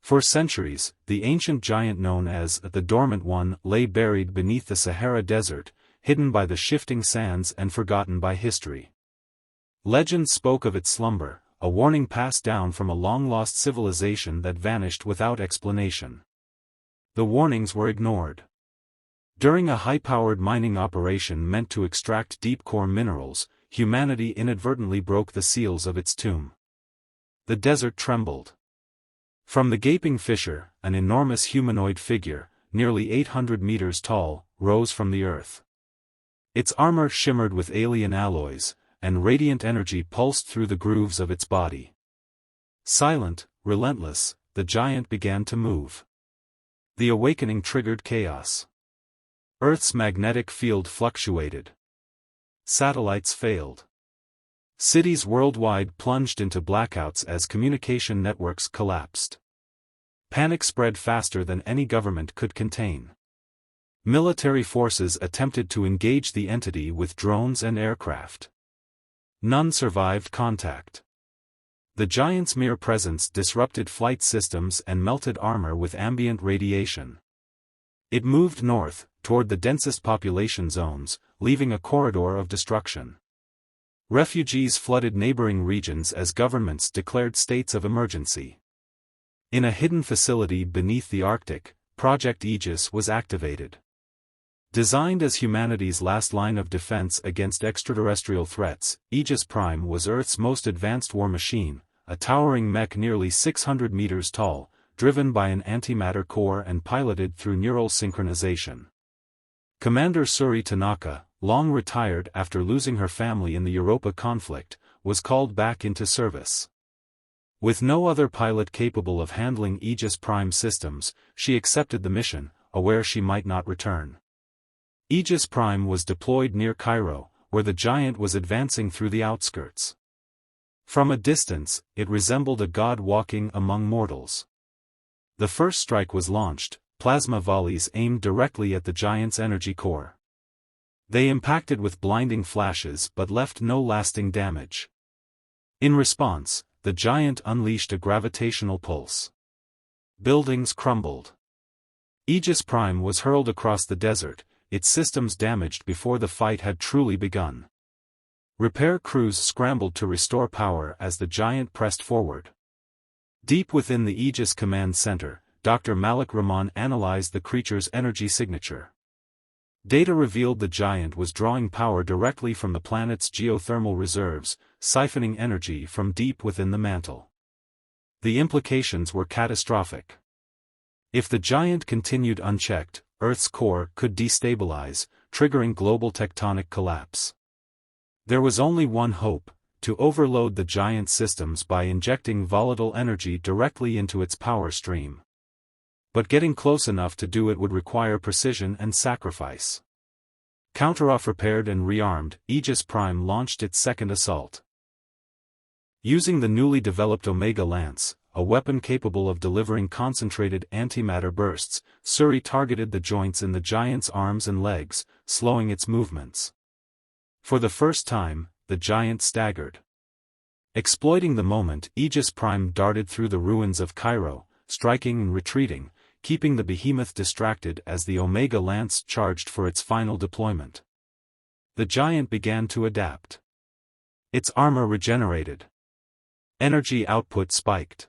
For centuries, the ancient giant known as the Dormant One lay buried beneath the Sahara Desert, hidden by the shifting sands and forgotten by history. Legends spoke of its slumber, a warning passed down from a long-lost civilization that vanished without explanation. The warnings were ignored. During a high-powered mining operation meant to extract deep-core minerals, humanity inadvertently broke the seals of its tomb. The desert trembled. From the gaping fissure, an enormous humanoid figure, nearly 800 meters tall, rose from the earth. Its armor shimmered with alien alloys, and radiant energy pulsed through the grooves of its body. Silent, relentless, the giant began to move. The awakening triggered chaos. Earth's magnetic field fluctuated. Satellites failed. Cities worldwide plunged into blackouts as communication networks collapsed. Panic spread faster than any government could contain. Military forces attempted to engage the entity with drones and aircraft. None survived contact. The giant's mere presence disrupted flight systems and melted armor with ambient radiation. It moved north, toward the densest population zones, leaving a corridor of destruction. Refugees flooded neighboring regions as governments declared states of emergency. In a hidden facility beneath the Arctic, Project Aegis was activated. Designed as humanity's last line of defense against extraterrestrial threats, Aegis Prime was Earth's most advanced war machine, a towering mech nearly 600 meters tall, driven by an antimatter core and piloted through neural synchronization. Commander Suri Tanaka, long retired after losing her family in the Europa conflict, was called back into service. With no other pilot capable of handling Aegis Prime systems, she accepted the mission, aware she might not return. Aegis Prime was deployed near Cairo, where the giant was advancing through the outskirts. From a distance, it resembled a god walking among mortals. The first strike was launched, plasma volleys aimed directly at the giant's energy core. They impacted with blinding flashes but left no lasting damage. In response, the giant unleashed a gravitational pulse. Buildings crumbled. Aegis Prime was hurled across the desert, its systems damaged before the fight had truly begun. Repair crews scrambled to restore power as the giant pressed forward. Deep within the Aegis Command Center, Dr. Malik Rahman analyzed the creature's energy signature. Data revealed the giant was drawing power directly from the planet's geothermal reserves, siphoning energy from deep within the mantle. The implications were catastrophic. If the giant continued unchecked, Earth's core could destabilize, triggering global tectonic collapse. There was only one hope: to overload the giant systems by injecting volatile energy directly into its power stream. But getting close enough to do it would require precision and sacrifice. Counteroff repaired and rearmed, Aegis Prime launched its second assault. Using the newly developed Omega Lance, a weapon capable of delivering concentrated antimatter bursts, Suri targeted the joints in the giant's arms and legs, slowing its movements. For the first time, the giant staggered. Exploiting the moment, Aegis Prime darted through the ruins of Cairo, striking and retreating, keeping the behemoth distracted as the Omega Lance charged for its final deployment. The giant began to adapt. Its armor regenerated. Energy output spiked.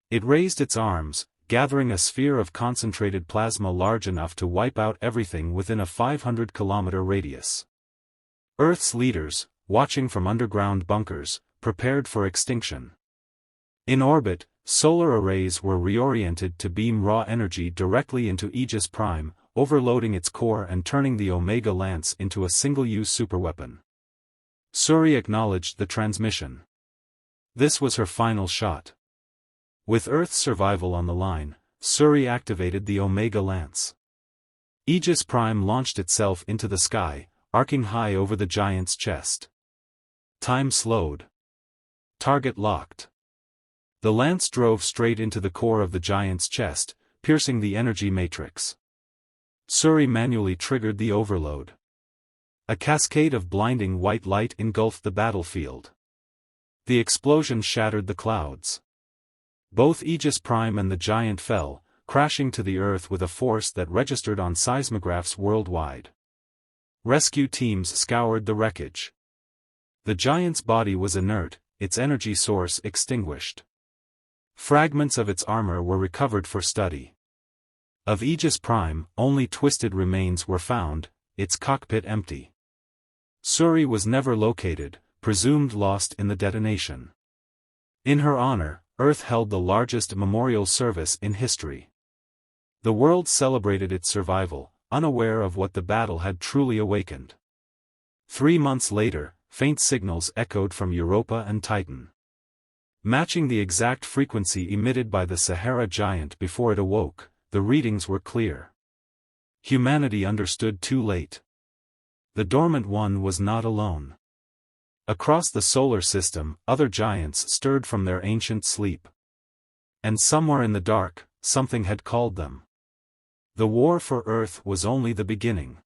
It raised its arms, gathering a sphere of concentrated plasma large enough to wipe out everything within a 500-kilometer radius. Earth's leaders, watching from underground bunkers, prepared for extinction. In orbit, solar arrays were reoriented to beam raw energy directly into Aegis Prime, overloading its core and turning the Omega Lance into a single-use superweapon. Suri acknowledged the transmission. This was her final shot. With Earth's survival on the line, Suri activated the Omega Lance. Aegis Prime launched itself into the sky, arcing high over the giant's chest. Time slowed. Target locked. The lance drove straight into the core of the giant's chest, piercing the energy matrix. Suri manually triggered the overload. A cascade of blinding white light engulfed the battlefield. The explosion shattered the clouds. Both Aegis Prime and the giant fell, crashing to the Earth with a force that registered on seismographs worldwide. Rescue teams scoured the wreckage. The giant's body was inert, its energy source extinguished. Fragments of its armor were recovered for study. Of Aegis Prime, only twisted remains were found, its cockpit empty. Storiy was never located, presumed lost in the detonation. In her honor, Earth held the largest memorial service in history. The world celebrated its survival, unaware of what the battle had truly awakened. 3 months later, faint signals echoed from Europa and Titan. Matching the exact frequency emitted by the Sahara giant before it awoke, the readings were clear. Humanity understood too late. The dormant one was not alone. Across the solar system, other giants stirred from their ancient sleep. And somewhere in the dark, something had called them. The war for Earth was only the beginning.